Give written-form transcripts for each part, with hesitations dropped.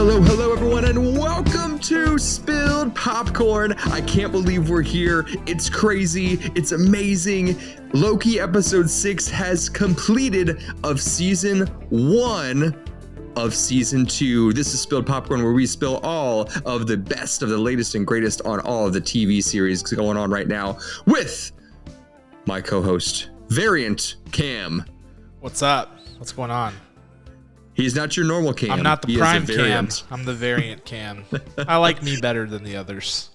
Hello, everyone, and welcome to Spilled Popcorn. I can't believe we're here. It's crazy. It's amazing. Loki episode 6 has completed of season 1 of season 2. This is Spilled Popcorn, where we spill all of the best of the latest and greatest on all of the TV series going on right now with my co-host, Variant Cam. What's up? What's going on? He's not your normal Cam. I'm not the prime Cam. I'm the variant Cam. I like me better than the others.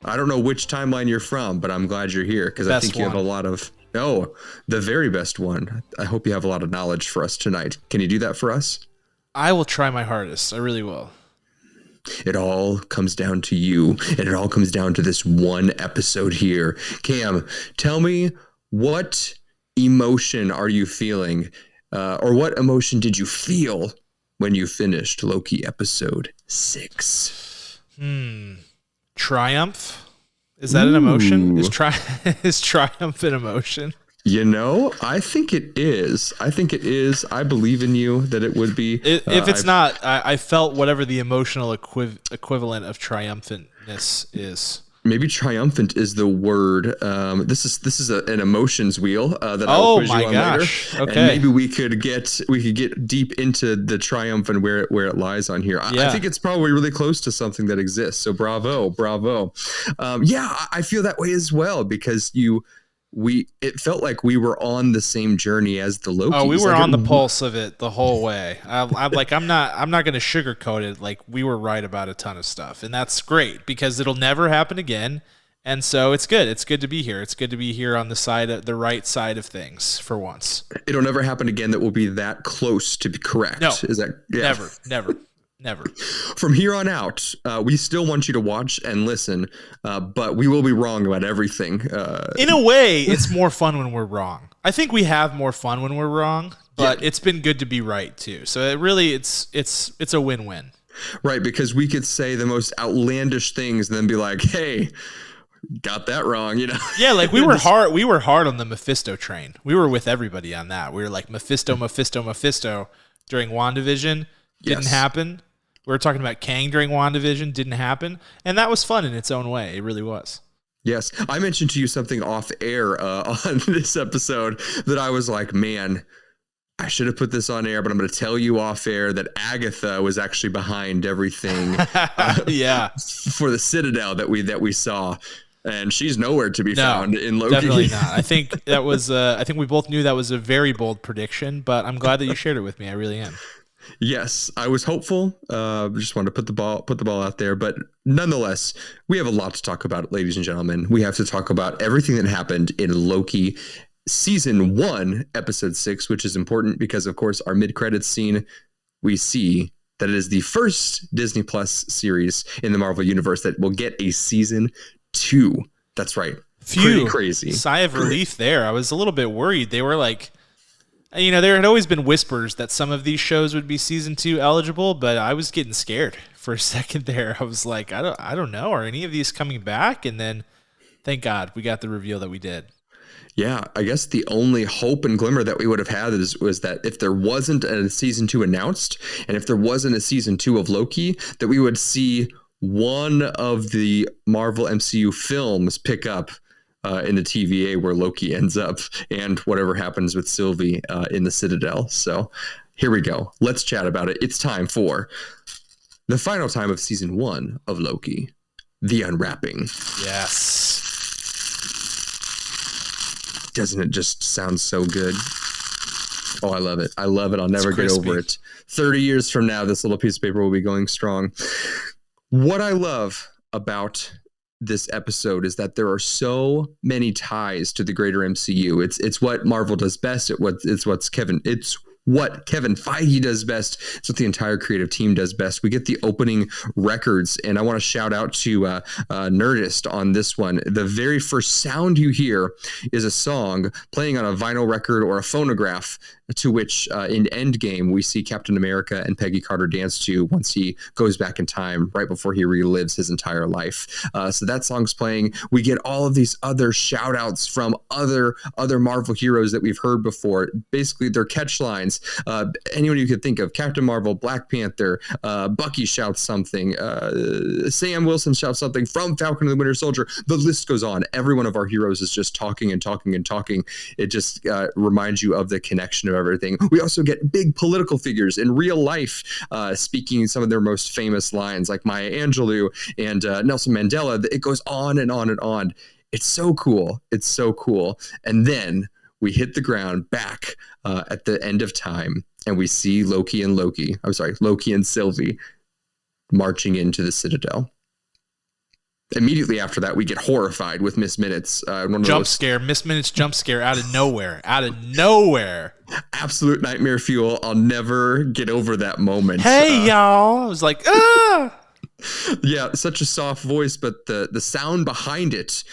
I don't know which timeline you're from, but I'm glad you're here because I think you have a lot of... Oh, the very best one. I hope you have a lot of knowledge for us tonight. Can you do that for us? I will try my hardest. I really will. It all comes down to you, and it all comes down to this one episode here. Cam, tell me, what emotion are you feeling? Or what emotion did you feel when you finished Loki episode 6? Triumph? Is that an emotion? Is triumph an emotion? You know, I think it is. I believe in you that it would be. If it's not, I felt whatever the emotional equivalent of triumphantness is. Maybe triumphant is the word. This is an emotions wheel that I'll quiz you on later. Okay. And maybe we could get deep into the triumph and where it lies on here. Yeah. I think it's probably really close to something that exists. So bravo. I feel that way as well because it felt like we were on the same journey as the Loki. Oh, we were on the pulse of it the whole way. I'm not going to sugarcoat it. Like, we were right about a ton of stuff, and that's great because it'll never happen again. And so it's good. It's good to be here. It's good to be here on the right side of things for once. It'll never happen again. That will be that close to be correct. No, is that Never. From here on out, we still want you to watch and listen, but we will be wrong about everything. In a way, it's more fun when we're wrong. I think we have more fun when we're wrong, but It's been good to be right too. So it's a win-win. Right, because we could say the most outlandish things and then be like, "Hey, got that wrong," you know? Yeah, like we were hard. We were hard on the Mephisto train. We were with everybody on that. We were like Mephisto during WandaVision. Didn't happen. We were talking about Kang during WandaVision, didn't happen. And that was fun in its own way. It really was. Yes. I mentioned to you something off air on this episode that I was like, man, I should have put this on air, but I'm going to tell you off air that Agatha was actually behind everything for the Citadel that we saw. And she's nowhere to be found in Loki. Definitely not. I think that was, I think we both knew that was a very bold prediction, but I'm glad that you shared it with me. I really am. Yes, I was hopeful. Just wanted to put the ball out there, but nonetheless, we have a lot to talk about, ladies and gentlemen. We have to talk about everything that happened in Loki season 1, episode 6, which is important because, of course, our mid-credits scene, we see that it is the first Disney Plus series in the Marvel Universe that will get a season 2. That's right. Pretty crazy. Sigh of relief there. I was a little bit worried. They were like, there had always been whispers that some of these shows would be season 2 eligible, but I was getting scared for a second there. I was like, I don't know. Are any of these coming back? And then, thank God, we got the reveal that we did. Yeah, I guess the only hope and glimmer that we would have had was that if there wasn't a season 2 announced, and if there wasn't a season 2 of Loki, that we would see one of the Marvel MCU films pick up in the TVA where Loki ends up and whatever happens with Sylvie in the Citadel. So here we go. Let's chat about it. It's time for the final time of season 1 of Loki, the unwrapping. Yes. Doesn't it just sound so good? Oh, I love it. I'll never get over it. 30 years from now, this little piece of paper will be going strong. What I love about this episode is that there are so many ties to the greater MCU. It's what Marvel does best. It's what Kevin Feige does best. It's what the entire creative team does best. We get the opening records, and I want to shout out to Nerdist on this one. The very first sound you hear is a song playing on a vinyl record or a phonograph, to which in Endgame we see Captain America and Peggy Carter dance to once he goes back in time right before he relives his entire life. So that song's playing. We get all of these other shout outs from other Marvel heroes that we've heard before. Basically, their catch lines lines. Anyone you could think of, Captain Marvel, Black Panther, Bucky shouts something, Sam Wilson shouts something from Falcon and the Winter Soldier. The list goes on. Every one of our heroes is just talking and talking and talking. It just reminds you of the connection of everything. We also get big political figures in real life speaking some of their most famous lines, like Maya Angelou and Nelson Mandela. It goes on and on and on. It's so cool. It's so cool. And then we hit the ground back at the end of time, and we see Loki and Sylvie marching into the Citadel. Immediately after that, we get horrified with Miss Minutes. Miss Minutes jump scare out of nowhere. Absolute nightmare fuel. I'll never get over that moment. Hey, y'all. I was like, ah! Yeah, such a soft voice, but the sound behind it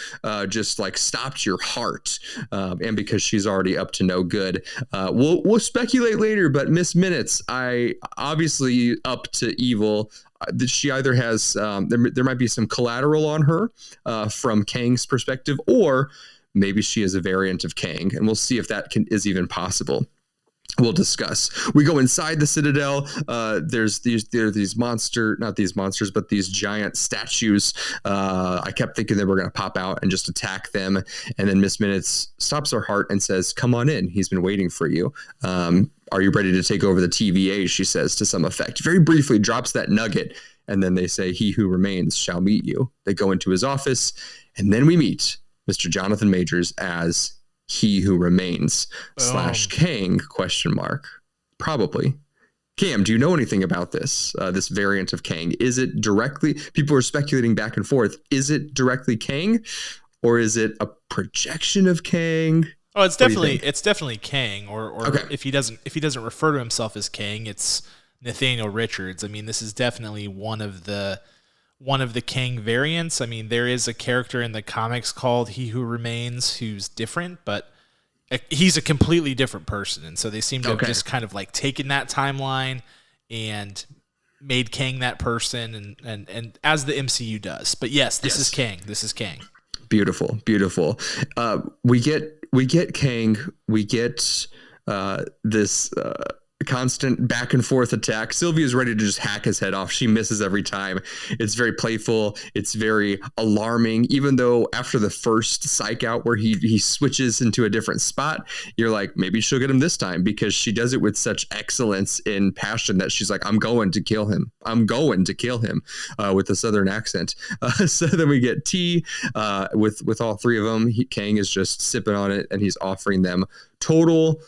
just like stopped your heart. And because she's already up to no good, we'll speculate later. But Miss Minutes, I obviously up to evil. She either has there might be some collateral on her from Kang's perspective, or maybe she is a variant of Kang, and we'll see if that is even possible. We'll discuss. We go inside the Citadel. There's these not these monsters, but these giant statues. I kept thinking they were going to pop out and just attack them. And then Miss Minutes stops her heart and says, "Come on in. He's been waiting for you. Are you ready to take over the TVA?" She says to some effect. Very briefly drops that nugget. And then they say, "He who remains shall meet you." They go into his office. And then we meet Mr. Jonathan Majors as He Who Remains / Kang ? Probably. Cam, do you know anything about this variant of Kang? Is it directly, people are speculating back and forth, is it directly Kang, or is it a projection of Kang? Oh, it's definitely Kang, or okay. if he doesn't refer to himself as Kang, it's Nathaniel Richards. I mean, this is definitely one of the Kang variants. I mean, there is a character in the comics called He Who Remains who's different, but he's a completely different person. And so they seem to have just kind of like taken that timeline and made Kang that person, and as the MCU does. But yes, this is Kang. This is Kang. Beautiful. We get Kang. We get this constant back and forth attack. Sylvie is ready to just hack his head off. She misses every time. It's very playful. It's very alarming. Even though after the first psych out where he switches into a different spot, you're like, maybe she'll get him this time, because she does it with such excellence and passion that she's like, I'm going to kill him with a southern accent. So then we get tea with all three of them. Kang is just sipping on it, and he's offering them total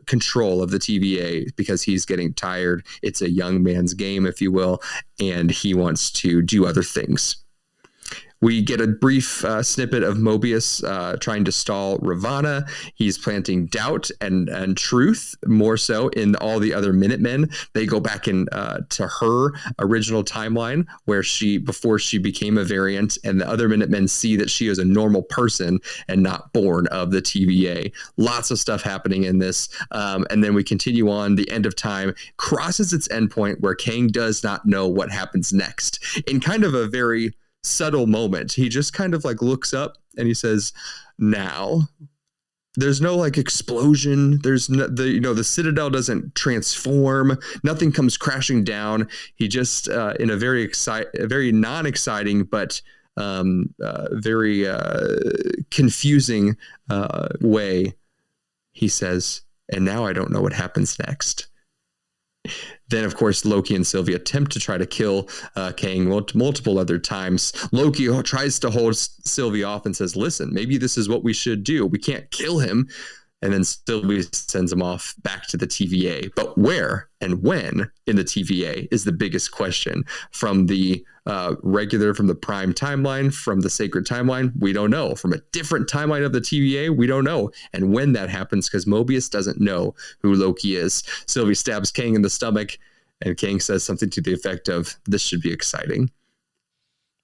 control of the TVA because he's getting tired. It's a young man's game, if you will, and he wants to do other things. We get a brief snippet of Mobius trying to stall Ravonna. He's planting doubt and truth, more so, in all the other Minutemen. They go back in to her original timeline where before she became a variant, and the other Minutemen see that she is a normal person and not born of the TVA. Lots of stuff happening in this. And then we continue on. The end of time crosses its endpoint where Kang does not know what happens next, in kind of a very subtle moment. He just kind of like looks up and he says, "Now." There's no like explosion. There's no, the Citadel doesn't transform. Nothing comes crashing down. He just in a very non-exciting but very confusing way, he says, "And now I don't know what happens next." Then, of course, Loki and Sylvie attempt to try to kill Kang multiple other times. Loki tries to hold Sylvie off and says, "Listen, maybe this is what we should do. We can't kill him." And then Sylvie sends him off back to the TVA. But where and when in the TVA is the biggest question. From the from the prime timeline, from the sacred timeline, we don't know. From a different timeline of the TVA, we don't know. And when that happens, because Mobius doesn't know who Loki is. Sylvie stabs Kang in the stomach, and Kang says something to the effect of, "This should be exciting."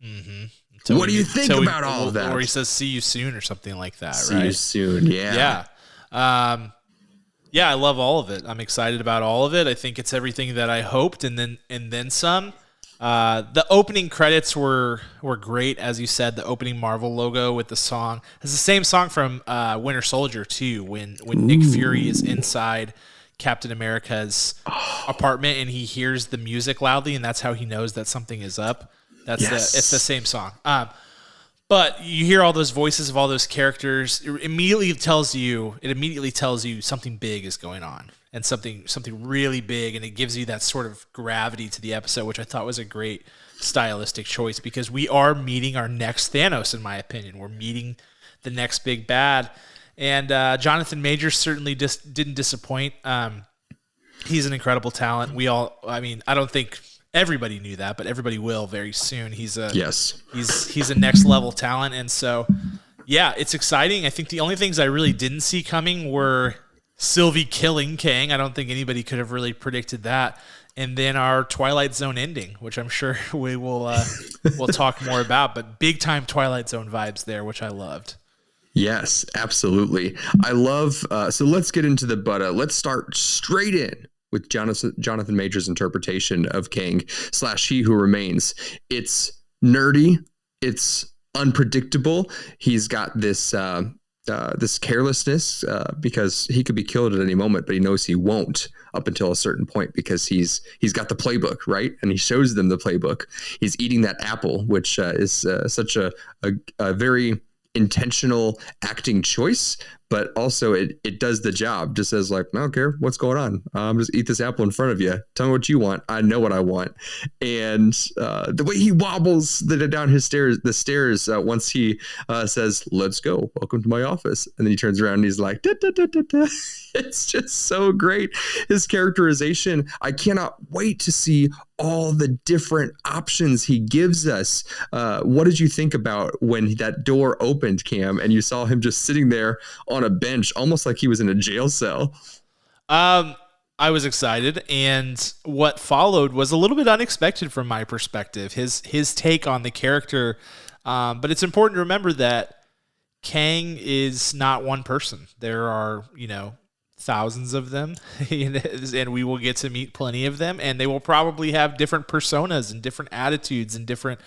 Mm-hmm. What do you think about all of that? Or he says, "See you soon," or something like that, See you soon, yeah. Yeah, I love all of it. I'm excited about all of it. I think it's everything that I hoped, and then some. The opening credits were great, as you said. The opening Marvel logo with the song. It's the same song from Winter Soldier too. When Nick Fury is inside Captain America's apartment, and he hears the music loudly, and that's how he knows that something is up. It's the same song. But you hear all those voices of all those characters. It immediately tells you something big is going on, and something really big, and it gives you that sort of gravity to the episode, which I thought was a great stylistic choice, because we are meeting our next Thanos, in my opinion. We're meeting the next big bad, and Jonathan Majors certainly just didn't disappoint. He's an incredible talent. I don't think everybody knew that, but everybody will very soon. He's a next level talent, and so yeah, it's exciting. I think the only things I really didn't see coming were Sylvie killing Kang. I don't think anybody could have really predicted that. And then our Twilight Zone ending, which I'm sure we will we'll talk more about, but big time Twilight Zone vibes there, which I loved. Yes, absolutely. I love. So let's get into the butter. Let's start straight in with Jonathan Majors' interpretation of Kang / He Who Remains. It's nerdy. It's unpredictable. He's got this this carelessness because he could be killed at any moment, but he knows he won't up until a certain point because he's got the playbook, right? And he shows them the playbook. He's eating that apple, which is such a very intentional acting choice, but also it does the job. Just as like, I don't care what's going on. Just eat this apple in front of you. Tell me what you want. I know what I want. And the way he wobbles down the stairs once he says, "Let's go. Welcome to my office." And then he turns around and he's like, da, da, da, da, da. It's just so great. His characterization. I cannot wait to see all the different options he gives us. What did you think about when that door opened, Cam, and you saw him just sitting there on a bench, almost like he was in a jail cell? I was excited, and what followed was a little bit unexpected from my perspective. His take on the character, but it's important to remember that Kang is not one person. There are, thousands of them, and we will get to meet plenty of them, and they will probably have different personas and different attitudes and different,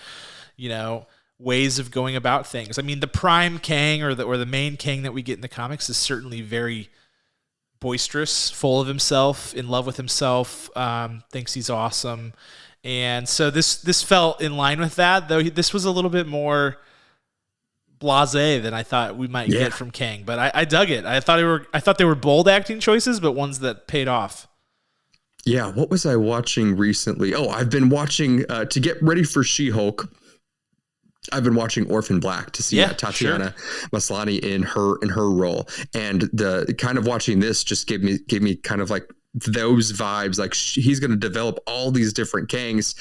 ways of going about things. I mean, the prime Kang or the main Kang that we get in the comics is certainly very boisterous, full of himself, in love with himself, thinks he's awesome. And so this felt in line with that, though this was a little bit more blasé than I thought we might get from Kang. But I dug it. I thought they were bold acting choices, but ones that paid off. Yeah, what was I watching recently? Oh, I've been watching to get ready for She-Hulk. I've been watching Orphan Black to see Tatiana Maslany in her role, and the kind of watching this just gave me kind of like those vibes. Like he's going to develop all these different Kangs.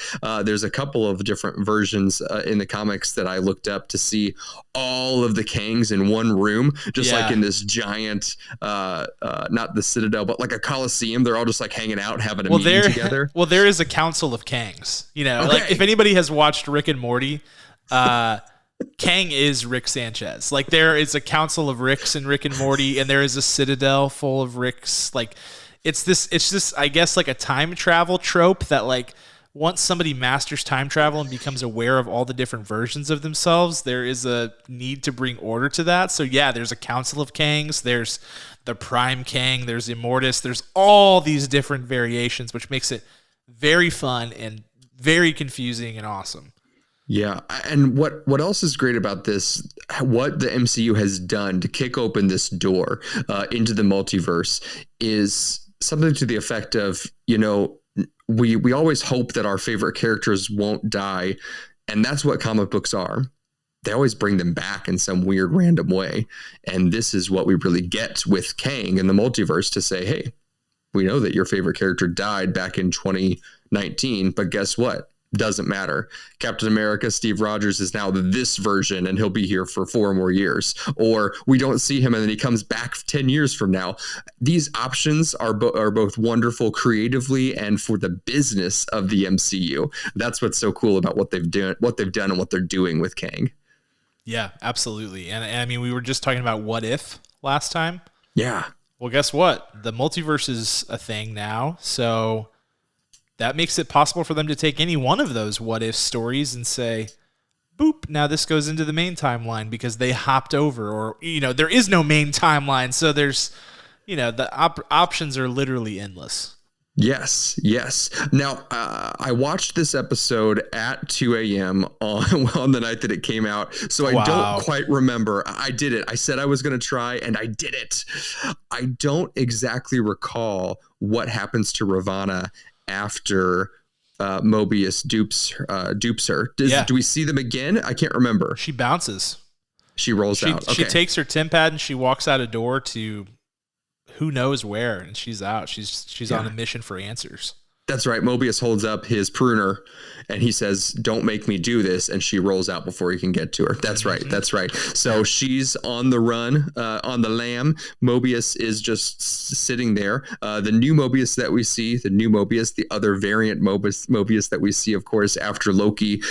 There's a couple of different versions in the comics that I looked up to see all of the Kangs in one room, just like in this giant, not the Citadel, but like a Coliseum. They're all just like hanging out, having a meeting together. Well, there is a council of Kangs. Like if anybody has watched Rick and Morty, Kang is Rick Sanchez. Like there is a council of Ricks in Rick and Morty, and there is a Citadel full of Ricks. Like it's this I guess like a time travel trope that like once somebody masters time travel and becomes aware of all the different versions of themselves, there is a need to bring order to that. So yeah, there's a council of Kangs, there's the prime Kang, there's Immortus, there's all these different variations, which makes it very fun and very confusing and awesome. Yeah, and what else is great about this, what the MCU has done to kick open this door into the multiverse is something to the effect of, we always hope that our favorite characters won't die, and that's what comic books are. They always bring them back in some weird random way, and this is what we really get with Kang in the multiverse to say, hey, we know that your favorite character died back in 2019, but guess what? Doesn't matter. Captain America, Steve Rogers, is now this version and he'll be here for 4 more years. Or we don't see him and then he comes back 10 years from now. These options are both wonderful creatively and for the business of the MCU. That's what's so cool about what they've done and what they're doing with Kang. Yeah, absolutely. And I mean, we were just talking about what if last time. Yeah. Well, guess what? The multiverse is a thing now. So that makes it possible for them to take any one of those what if stories and say, boop, now this goes into the main timeline because they hopped over, or, there is no main timeline. So there's you know, the options are literally endless. Yes. Now, I watched this episode at 2 a.m. on the night that it came out, so I don't quite remember. I did it. I said I was going to try, and I did it. I don't exactly recall what happens to Ravonna after Mobius dupes her. Do we see them again? I can't remember. She bounces. She rolls out. Okay. She takes her TIM pad and she walks out a door to who knows where, and she's out. She's on a mission for answers. That's right. Mobius holds up his pruner and he says, "Don't make me do this." And she rolls out before he can get to her. That's right. That's right. So she's on the run, on the lam. Mobius is just sitting there. The new Mobius that we see, the other variant Mobius that we see, of course, after Loki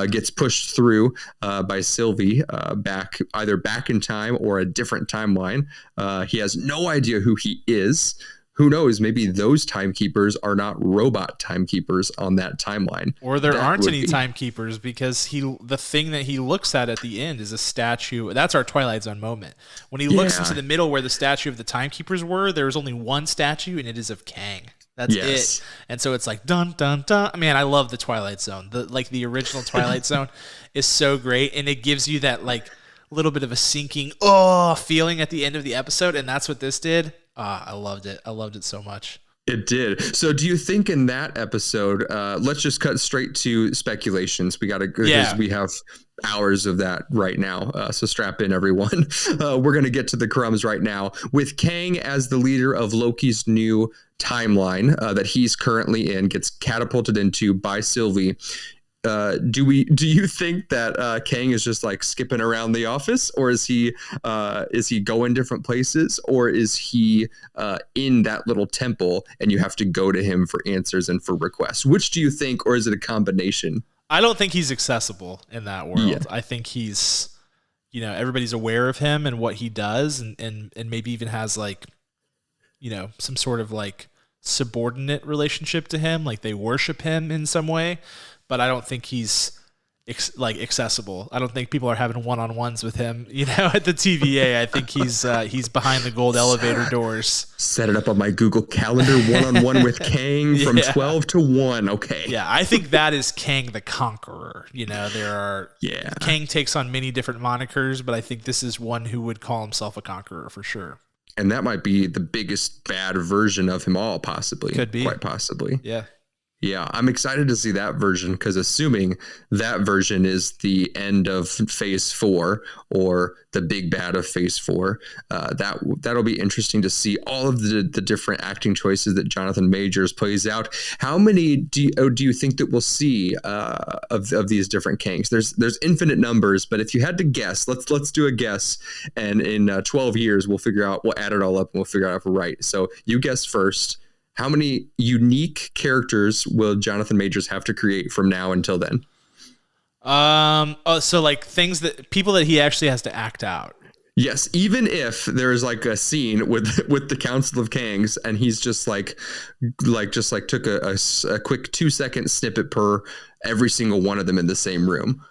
gets pushed through by Sylvie either back in time or a different timeline. He has no idea who he is. Who knows? Maybe those timekeepers are not robot timekeepers on that timeline. Or there aren't any timekeepers, because the thing that he looks at the end is a statue. That's our Twilight Zone moment. When he looks into the middle where the statue of the timekeepers were, there was only one statue, and it is of Kang. That's it. And so it's like, dun, dun, dun. Man, I love the Twilight Zone. The original Twilight Zone is so great, and it gives you that like little bit of a sinking feeling at the end of the episode, and that's what this did. I loved it. I loved it so much. It did. So do you think in that episode, let's just cut straight to speculations. We got to go because we have hours of that right now. So strap in, everyone. We're going to get to the crumbs right now with Kang as the leader of Loki's new timeline that he's currently in, gets catapulted into by Sylvie. Do you think that Kang is just like skipping around the office, or is he going different places, or is he in that little temple and you have to go to him for answers and for requests? Which do you think, or is it a combination? I don't think he's accessible in that world. Yeah. I think he's, everybody's aware of him and what he does, and maybe even has like, some sort of like subordinate relationship to him, like they worship him in some way. But I don't think he's accessible. I don't think people are having one-on-ones with him, at the TVA. I think he's behind the gold elevator doors. Set it up on my Google Calendar, one-on-one with Kang from 12 to 1. Okay. Yeah, I think that is Kang the Conqueror. Kang takes on many different monikers, but I think this is one who would call himself a conqueror for sure. And that might be the biggest bad version of him all, possibly. Could be. Quite possibly. Yeah. Yeah, I'm excited to see that version, because assuming that version is the end of Phase 4 or the big bad of Phase 4, that'll be interesting to see all of the different acting choices that Jonathan Majors plays out. How many do you think that we'll see of these different Kangs? There's infinite numbers, but if you had to guess, let's do a guess, and in 12 years we'll add it all up and we'll figure out if we're right. So you guess first. How many unique characters will Jonathan Majors have to create from now until then? So like people that he actually has to act out. Yes, even if there's like a scene with the Council of Kangs and he's just like took a quick 2-second snippet per every single one of them in the same room.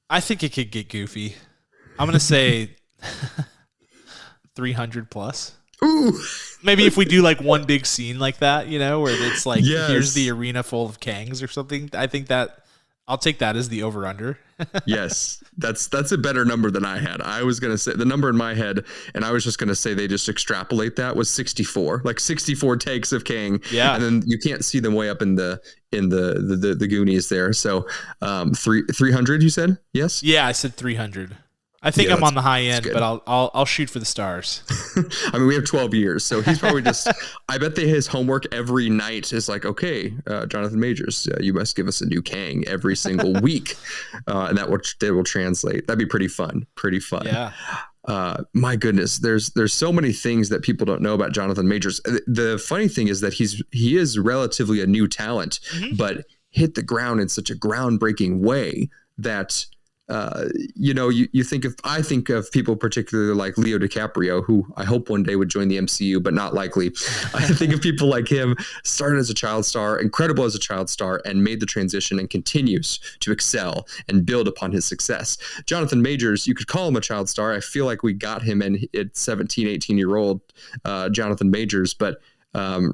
I think it could get goofy. I'm gonna say 300 plus. Ooh. Maybe if we do like one big scene like that, where it's like, here's the arena full of Kangs or something. I think that I'll take that as the over under. Yes, that's a better number than I had. I was going to say the number in my head, and I was just going to say they just extrapolate that, was 64, like 64 takes of Kang. Yeah. And then you can't see them way up in the Goonies there. So 300, you said? Yes. Yeah, I said 300. I think I'm on the high end, but I'll shoot for the stars. I mean, we have 12 years, so he's probably just. I bet his homework every night is like, okay, Jonathan Majors, you must give us a new Kang every single week, and that will translate. That'd be pretty fun. Pretty fun. Yeah. My goodness, there's so many things that people don't know about Jonathan Majors. The funny thing is that he is relatively a new talent, but hit the ground in such a groundbreaking way that I think of people particularly like Leo DiCaprio, who I hope one day would join the MCU, but not likely. I think of people like him, started as a child star, incredible as a child star, and made the transition and continues to excel and build upon his success. Jonathan Majors, you could call him a child star. I feel like we got him at 17, 18-year-old Jonathan Majors, but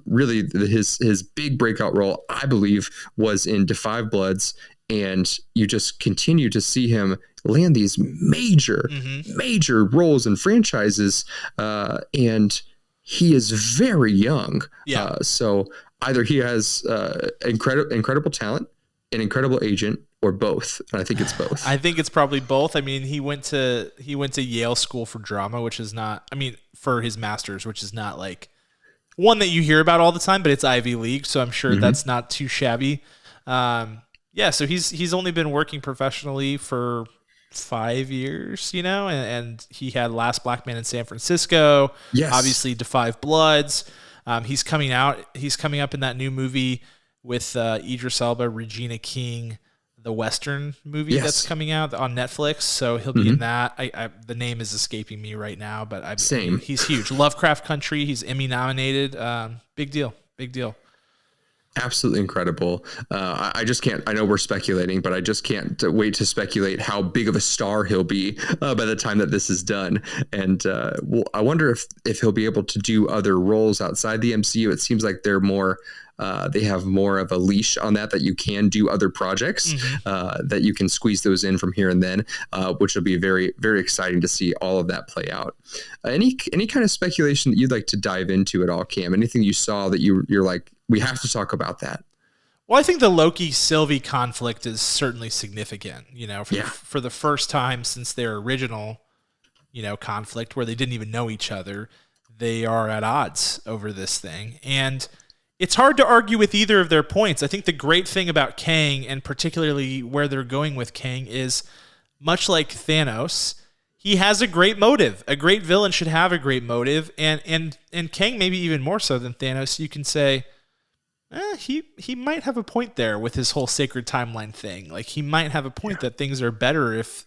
really his big breakout role, I believe, was in Defy Bloods. And you just continue to see him land these major roles in franchises. And he is very young. Yeah. So either he has incredible talent, an incredible agent, or both. And I think it's both. I think it's probably both. I mean, he went to Yale School for Drama, which is not, for his master's, which is not like one that you hear about all the time, but it's Ivy League. So I'm sure that's not too shabby. Yeah, so he's only been working professionally for 5 years, and he had Last Black Man in San Francisco. Yes. Obviously Defy Bloods. He's coming up in that new movie with Idris Elba, Regina King, the Western movie that's coming out on Netflix. So he'll be in that. The name is escaping me right now, but Same. He's huge. Lovecraft Country. He's Emmy nominated. Big deal. Absolutely incredible. I just can't, I know we're speculating, but I just can't wait to speculate how big of a star he'll be by the time that this is done. And I wonder if he'll be able to do other roles outside the MCU. It seems like they're more, they have more of a leash on that you can do other projects, that you can squeeze those in from here and then, which will be very, very exciting to see all of that play out. Any kind of speculation that you'd like to dive into at all, Cam? Anything you saw that you're like, we have to talk about that? Well, I think the Loki-Sylvie conflict is certainly significant, for the first time since their original, conflict where they didn't even know each other. They are at odds over this thing. And it's hard to argue with either of their points. I think the great thing about Kang, and particularly where they're going with Kang, is much like Thanos, he has a great motive. A great villain should have a great motive. And Kang maybe even more so than Thanos. You can say, he might have a point there with his whole sacred timeline thing. Like, he might have a point that things are better if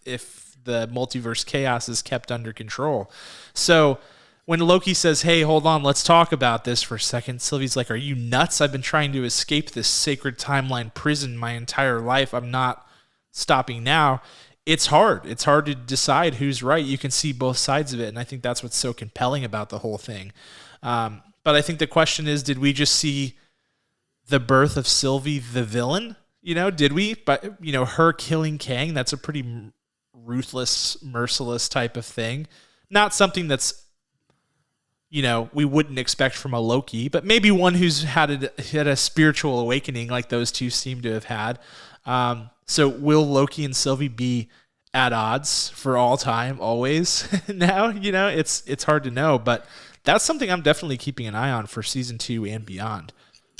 the multiverse chaos is kept under control. So when Loki says, hey, hold on, let's talk about this for a second, Sylvie's like, are you nuts? I've been trying to escape this sacred timeline prison my entire life. I'm not stopping now. It's hard. It's hard to decide who's right. You can see both sides of it, and I think that's what's so compelling about the whole thing. But I think the question is, did we just see the birth of Sylvie the villain? Did we? But, her killing Kang, that's a pretty ruthless, merciless type of thing. Not something that's, we wouldn't expect from a Loki, but maybe one who's had a spiritual awakening like those two seem to have had. So will Loki and Sylvie be at odds for all time, always? Now, it's hard to know, but that's something I'm definitely keeping an eye on for season 2 and beyond.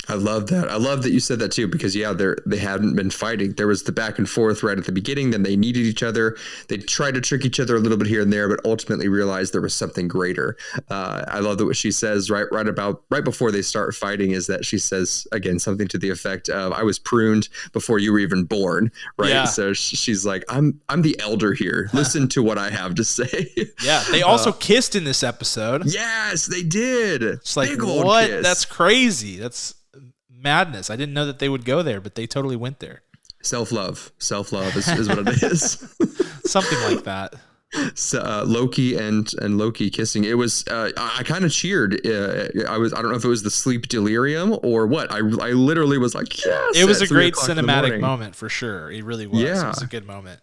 I love that. I love that you said that too, because they hadn't been fighting. There was the back and forth right at the beginning. Then they needed each other. They tried to trick each other a little bit here and there, but ultimately realized there was something greater. I love that what she says right before they start fighting is that she says, again, something to the effect of, I was pruned before you were even born. Right. Yeah. So she's like, I'm the elder here. Listen to what I have to say. Yeah. They also kissed in this episode. Yes, they did. It's like, what? Kiss. That's crazy. That's madness. I didn't know that they would go there, but they totally went there. Self-love is what it is. Something like that. So, Loki and Loki kissing. It was I kind of cheered. I don't know if it was the sleep delirium or what. I literally was like, yes. It was a great cinematic moment for sure. It really was. Yeah. It was a good moment.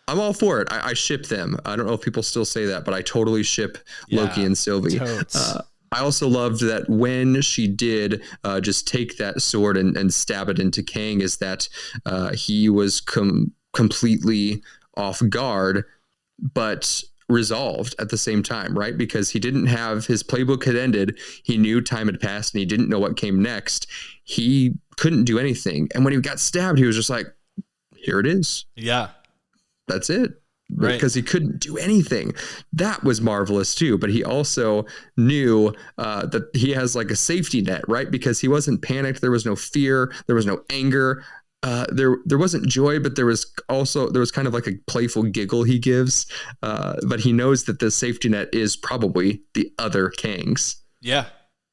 I'm all for it. I ship them. I don't know if people still say that, but I totally ship Loki and Sylvie. I also loved that when she did just take that sword and stab it into Kang, is that he was completely off guard, but resolved at the same time, right? Because he didn't have, his playbook had ended. He knew time had passed and he didn't know what came next. He couldn't do anything. And when he got stabbed, he was just like, here it is. Yeah. That's it. Because he couldn't do anything. That was marvelous too. But he also knew that he has like a safety net, right? Because he wasn't panicked. There was no fear. There was no anger. there wasn't joy, but there was kind of like a playful giggle he gives. But he knows that the safety net is probably the other Kangs. Yeah.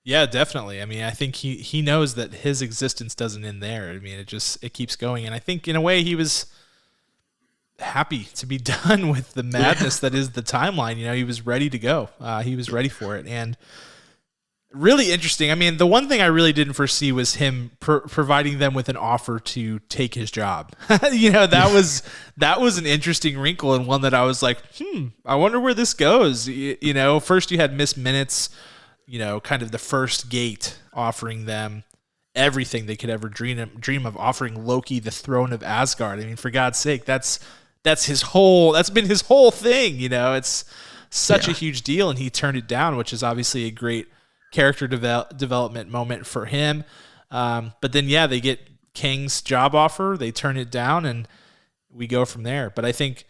Yeah, definitely. I mean, I think he knows that his existence doesn't end there. I mean, it keeps going. And I think in a way he was happy to be done with the madness that is the timeline. You know, he was ready to go. He was ready for it. And really interesting. I mean, the one thing I really didn't foresee was him providing them with an offer to take his job. You know, that was an interesting wrinkle, and one that I was like, I wonder where this goes. You know, first you had Miss Minutes, you know, kind of the first gate, offering them everything they could ever dream of, offering Loki the throne of Asgard. I mean, for God's sake, that's been his whole thing. You know, it's such a huge deal, and he turned it down, which is obviously a great character development moment for him. But then, they get Kang's job offer, they turn it down, and we go from there. But I think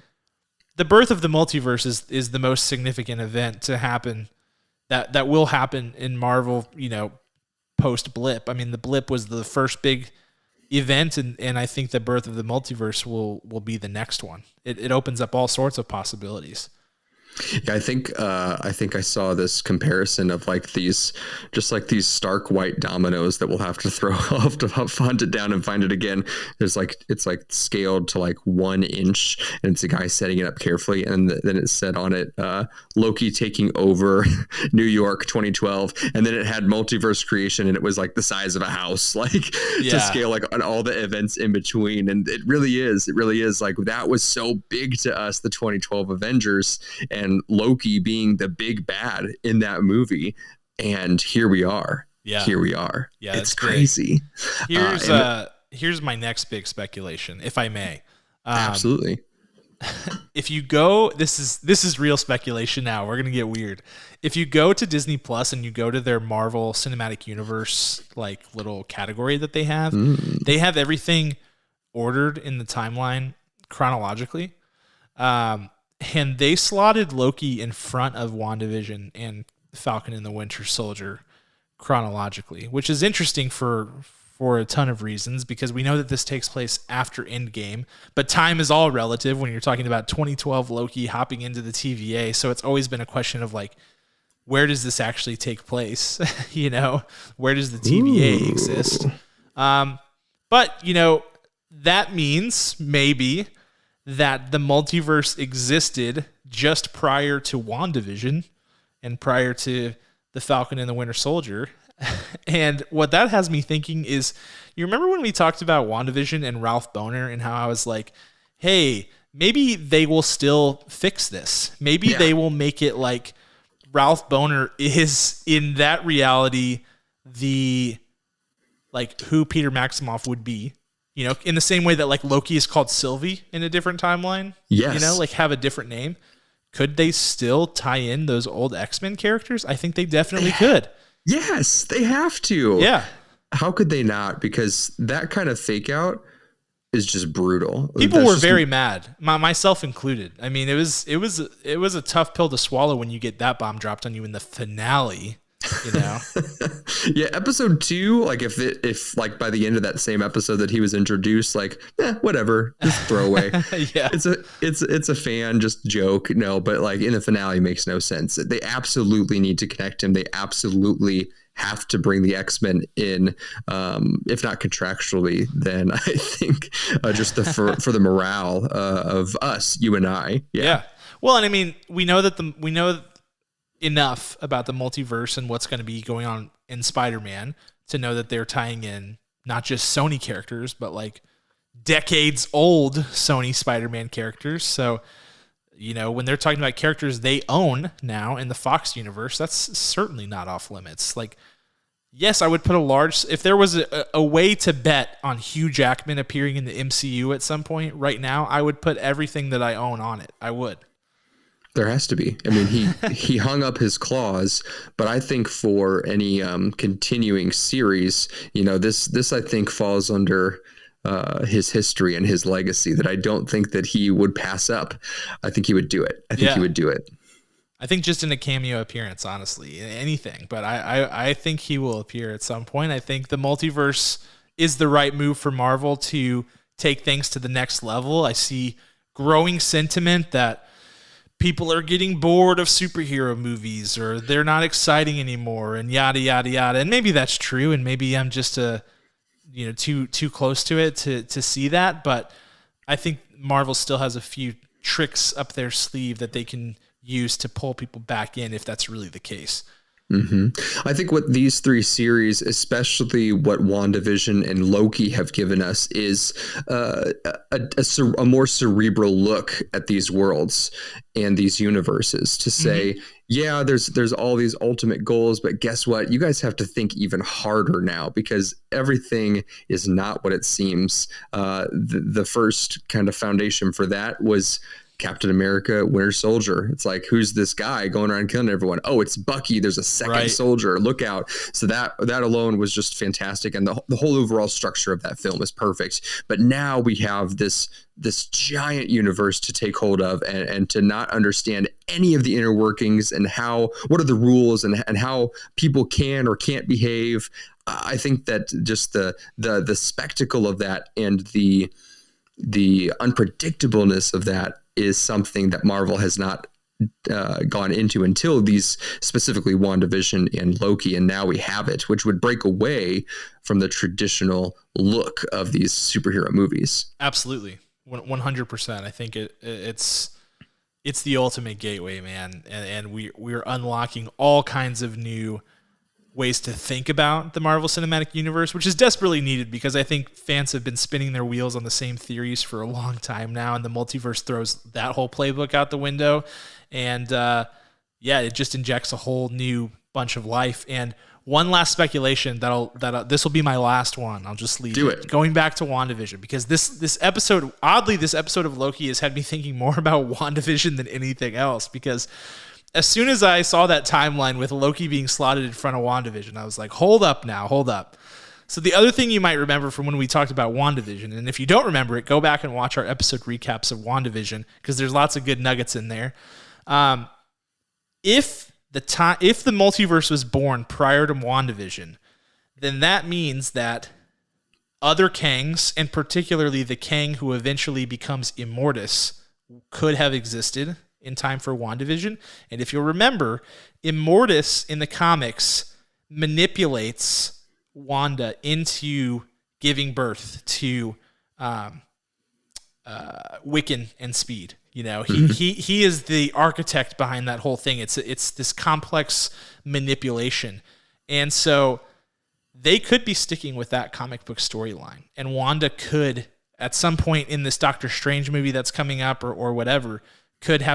the birth of the multiverse is the most significant event to happen, that will happen in Marvel, you know, post Blip. I mean, the Blip was the first big event, and I think the birth of the multiverse will be the next one. It opens up all sorts of possibilities. Yeah, I think I saw this comparison of like these stark white dominoes that we'll have to throw off to hunt it down and find it again. It's like scaled to like 1 inch, and it's a guy setting it up carefully, and then it said on it, Loki taking over New York 2012, and then it had multiverse creation, and it was like the size of a house, like to scale like on all the events in between. And it really is like that was so big to us, the 2012 Avengers, and Loki being the big bad in that movie. And here we are. Yeah, it's crazy. Here's my next big speculation, if I may. Absolutely. If you go, this is real speculation now. We're gonna get weird. If you go to Disney Plus and you go to their Marvel Cinematic Universe like little category that they have everything ordered in the timeline chronologically. And they slotted Loki in front of WandaVision and Falcon and the Winter Soldier chronologically, which is interesting for a ton of reasons, because we know that this takes place after Endgame, but time is all relative when you're talking about 2012 Loki hopping into the TVA. So it's always been a question of like, where does this actually take place? You know, where does the TVA exist? But, you know, that means maybe that the multiverse existed just prior to WandaVision and prior to the Falcon and the Winter Soldier. And what that has me thinking is, you remember when we talked about WandaVision and Ralph Bohner and how I was like, hey, maybe they will still fix this. Maybe they will make it like Ralph Bohner is in that reality the like who Peter Maximoff would be. You know, in the same way that like Loki is called Sylvie in a different timeline. Yes. You know, like have a different name. Could they still tie in those old X-Men characters? I think they definitely could. Yes, they have to. Yeah. How could they not? Because that kind of fake out is just brutal. People were very mad, myself included. I mean, it was a tough pill to swallow when you get that bomb dropped on you in the finale. You know. Yeah, episode 2, like if like by the end of that same episode that he was introduced, like whatever, just throwaway. Yeah, it's a fan just joke. No, but like in the finale makes no sense. They absolutely need to connect him. They absolutely have to bring the X-Men in, if not contractually, then I think just for the morale of us, you and I. Yeah. Well, and I mean, we know enough about the multiverse and what's going to be going on in Spider-Man to know that they're tying in not just Sony characters, but like decades old Sony Spider-Man characters. So, you know, when they're talking about characters they own now in the Fox universe, that's certainly not off limits. Like, yes, I would put if there was a way to bet on Hugh Jackman appearing in the MCU at some point right now, I would put everything that I own on it. I would. There has to be. I mean, he hung up his claws, but I think for any continuing series, you know, this I think falls under his history and his legacy that I don't think that he would pass up. I think he would do it. I think he would do it. I think just in a cameo appearance, honestly, anything. But I think he will appear at some point. I think the multiverse is the right move for Marvel to take things to the next level. I see growing sentiment that people are getting bored of superhero movies, or they're not exciting anymore, and yada yada yada. And maybe that's true, and maybe I'm just too close to it to see that. But I think Marvel still has a few tricks up their sleeve that they can use to pull people back in if that's really the case. I think what these three series, especially what WandaVision and Loki have given us, is a more cerebral look at these worlds and these universes to say, yeah, there's all these ultimate goals, but guess what? You guys have to think even harder now, because everything is not what it seems. The first kind of foundation for that was Captain America, Winter Soldier. It's like, who's this guy going around killing everyone? Oh, it's Bucky. There's a second soldier. Look out. So that alone was just fantastic. And the whole overall structure of that film is perfect. But now we have this giant universe to take hold of, and to not understand any of the inner workings and what are the rules and how people can or can't behave. I think that just the spectacle of that and the unpredictableness of that is something that Marvel has not gone into until these, specifically WandaVision and Loki, and now we have it, which would break away from the traditional look of these superhero movies. Absolutely, 100%. I think it's the ultimate gateway, man, and we're unlocking all kinds of new ways to think about the Marvel Cinematic Universe, which is desperately needed, because I think fans have been spinning their wheels on the same theories for a long time now, and the multiverse throws that whole playbook out the window. And it just injects a whole new bunch of life. And one last speculation this will be my last one. I'll just leave it. Going back to WandaVision, because this episode of Loki has had me thinking more about WandaVision than anything else, because as soon as I saw that timeline with Loki being slotted in front of WandaVision, I was like, hold up. So the other thing you might remember from when we talked about WandaVision, and if you don't remember it, go back and watch our episode recaps of WandaVision, because there's lots of good nuggets in there. If the multiverse was born prior to WandaVision, then that means that other Kangs, and particularly the Kang who eventually becomes Immortus, could have existed in time for WandaVision. And if you'll remember, Immortus in the comics manipulates Wanda into giving birth to Wiccan and Speed. He is the architect behind that whole thing. It's this complex manipulation. And so they could be sticking with that comic book storyline. And Wanda could, at some point in this Doctor Strange movie that's coming up or whatever, could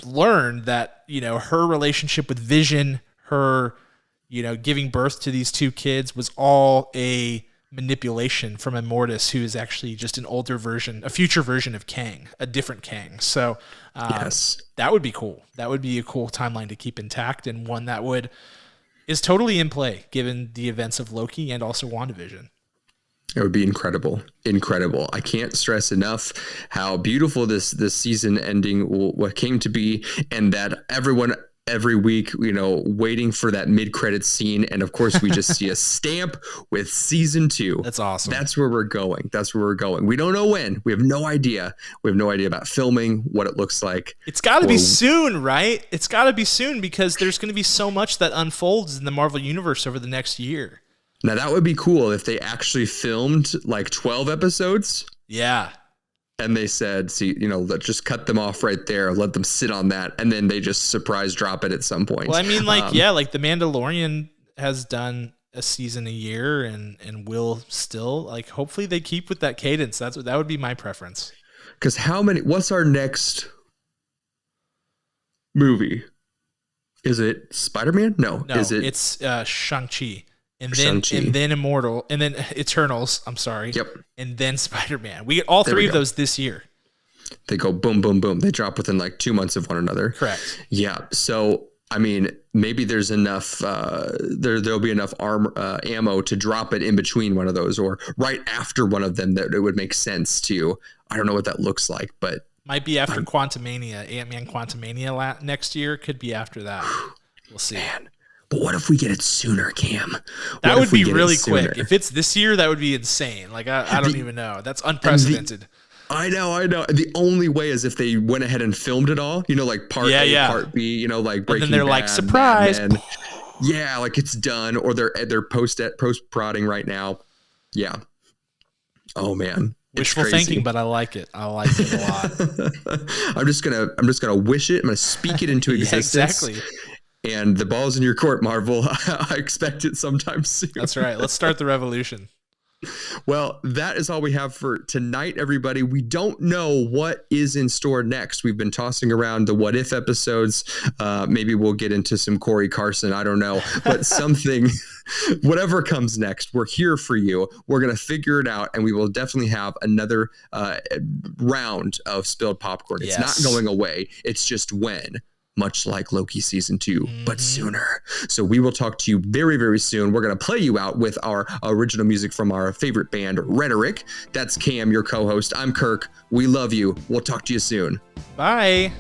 learn that, her relationship with Vision, her, giving birth to these two kids was all a manipulation from Immortus, who is actually just a future version of Kang, a different Kang. So yes, that would be cool. That would be a cool timeline to keep intact, and one that is totally in play given the events of Loki and also WandaVision. It would be incredible. I can't stress enough how beautiful this season ending what came to be, and that everyone every week, waiting for that mid-credits scene, and of course we just see a stamp with season 2. That's awesome. That's where we're going. We don't know when. We have no idea. We have no idea about filming, what it looks like. It's got to be soon, right? It's got to be soon, because there's going to be so much that unfolds in the Marvel Universe over the next year. Now, that would be cool if they actually filmed like 12 episodes. Yeah. And they said, let's just cut them off right there. Let them sit on that. And then they just surprise drop it at some point. Well, I mean, like The Mandalorian has done a season a year and will still, hopefully they keep with that cadence. That would be my preference. Because what's our next movie? Is it Spider-Man? No. It's Shang-Chi. And then Immortal, and then Eternals. I'm sorry. Yep. And then Spider-Man. We get all three of those this year. They go boom, boom, boom. They drop within 2 months of one another. Correct. Yeah. So I mean, maybe there's enough. There'll be enough ammo to drop it in between one of those, or right after one of them, that it would make sense to. I don't know what that looks like, but might be after Quantumania, Ant-Man Quantumania next year. Could be after that. We'll see. Man. But what if we get it sooner, Cam? That would be really quick. If it's this year, that would be insane. Like, I don't even know. That's unprecedented. I know. The only way is if they went ahead and filmed it all, like part A, part B, like Breaking Bad. And then they're like, surprise. Yeah, like it's done, or they're post prodding right now. Yeah. Oh man. Wishful thinking, but I like it. I like it a lot. I'm just gonna wish it. I'm gonna speak it into existence. Yeah, exactly. And the ball's in your court, Marvel. I expect it sometime soon. That's right. Let's start the revolution. Well, that is all we have for tonight, everybody. We don't know what is in store next. We've been tossing around the what if episodes. Maybe we'll get into some Corey Carson. I don't know, but something, whatever comes next, we're here for you. We're going to figure it out, and we will definitely have another round of spilled popcorn. It's not going away. It's just when. Much like Loki Season 2, but sooner. So we will talk to you very, very soon. We're going to play you out with our original music from our favorite band, Rhetoric. That's Cam, your co-host. I'm Kirk. We love you. We'll talk to you soon. Bye.